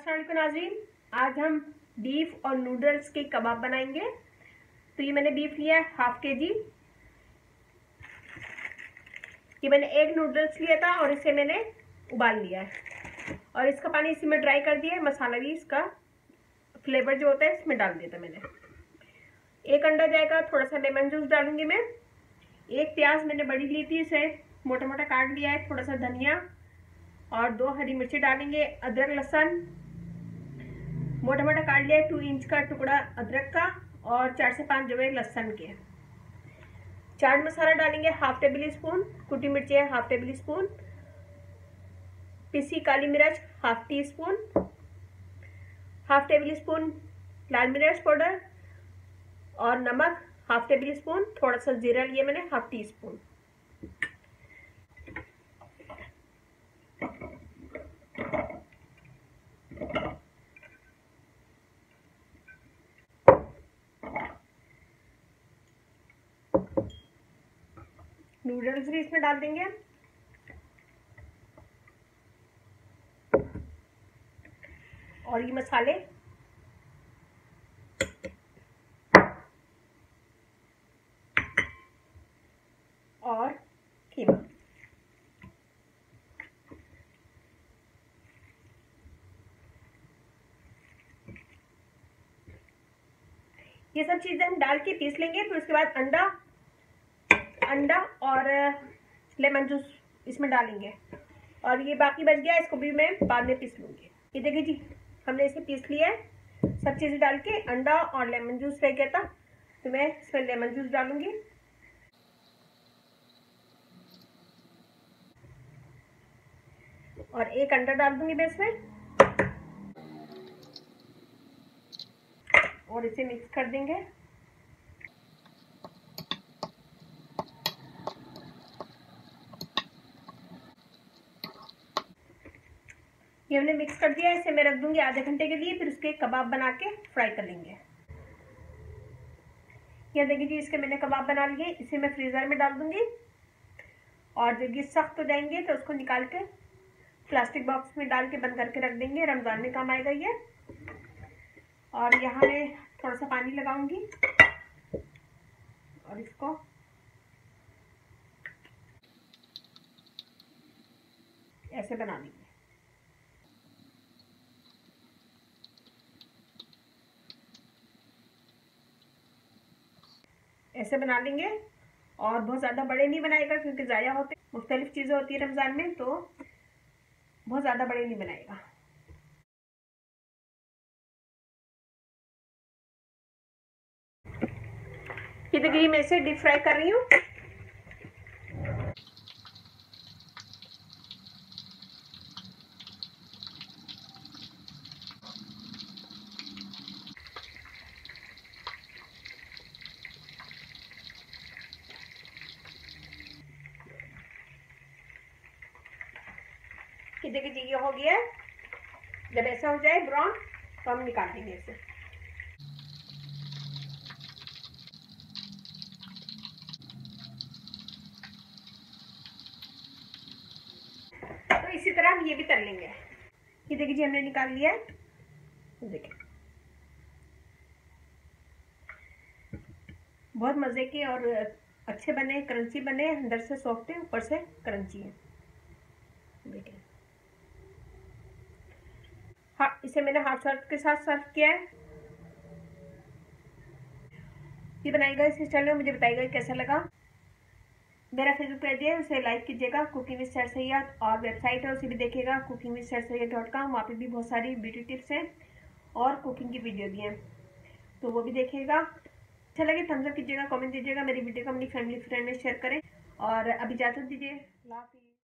अस्सलाम वालेकुम नाज़रीन, आज हम बीफ और नूडल्स के कबाब बनाएंगे। तो ये मैंने बीफ लिया है हाफ केजी। ये मैंने एक नूडल्स लिया था और इसे मैंने उबाल लिया है और इसका पानी इसी में ड्राई कर दिया है। मसाला भी इसका फ्लेवर जो होता है इसमें डाल दिया था मैंने। एक अंडा जाएगा, थोड़ा सा लेमन जूस डालूंगी मैं। एक प्याज मैंने बड़ी ली थी, इसे मोटा मोटा काट लिया है। थोड़ा सा धनिया और 2 हरी मिर्ची डालेंगे। अदरक लहसुन मोटा मोटा काट लिया है। 2 इंच का टुकड़ा अदरक का और 4 से 5 जवे लहसुन के। चाट मसाला डालेंगे हाफ टेबल स्पून। कुटी मिर्ची है हाफ टेबल स्पून। पिसी काली मिर्च half teaspoon. Half tablespoon लाल मिर्च पाउडर और नमक हाफ टेबल स्पून। थोड़ा सा जीरा लिया मैंने हाफ टी स्पून। नूडल्स भी इसमें डाल देंगे और ये मसाले और कीमा। ये सब चीजें हम डाल के पीस लेंगे। फिर उसके बाद अंडा और लेमन जूस इसमें डालेंगे और ये बाकी बच गया, इसको भी मैं बाद में पीस लूंगी। ये देखिए जी, हमने इसे पीस लिया है। सब चीजें डाल के अंडा और लेमन जूस रह गया था, तो मैं इसमें लेमन जूस डालूंगी। और एक अंडा डाल दूंगी मैं इसमें और इसे मिक्स कर देंगे। ये हमने मिक्स कर दिया, इसे मैं रख दूंगी आधे घंटे के लिए। फिर उसके कबाब बना के फ्राई कर लेंगे। ये देखिए जी, इसके मैंने कबाब बना लिए। इसे मैं फ्रीजर में डाल दूंगी और जब ये सख्त हो जाएंगे तो उसको निकाल के प्लास्टिक बॉक्स में डाल के बंद करके रख देंगे। रमजान में काम आएगा ये। और यहाँ मैं थोड़ा सा पानी लगाऊंगी और इसको ऐसे बना लेंगे। ऐसे बना लेंगे और बहुत ज़्यादा बड़े नहीं बनाएगा क्योंकि ज़ाया होते मुख्तलिफ चीज़ें होती है रमज़ान में, तो बहुत ज़्यादा बड़े नहीं बनाएगा। ये देखिए, मैं इसे डीप फ्राई कर रही हूँ। कि देखिए जी, ये हो गया है। जब ऐसा हो जाए ब्राउन तो हम निकाल देंगे इसे। तो इसी तरह हम ये भी कर लेंगे। ये देखिए जी, हमने निकाल लिया है। देखिए बहुत मजे के और अच्छे बने, क्रंची बने। अंदर से सॉफ्ट है, ऊपर से क्रंची है। देखिए, हाँ, इसे मैंने हाफ सर्व के साथ सर्व किया है। ये बनाएगा इस स्टाइल में, मुझे बताइएगा कैसा लगा। मेरा फेसबुक पेज है, उसे लाइक कीजिएगा। कुकिंग विद सैयद सैयद, और वेबसाइट है उसे भी देखिएगा, cookingwithsaidsayed.com। वहाँ पे भी बहुत सारी ब्यूटी टिप्स हैं और कुकिंग की वीडियो भी हैं, तो वो भी देखिएगा। अच्छा लगे थम्स अप कीजिएगा, कमेंट दीजिएगा। मेरी वीडियो को अपनी फैमिली फ्रेंड में शेयर करें और अभी इजाज़त दीजिए। अल्लाह हाफ़िज़।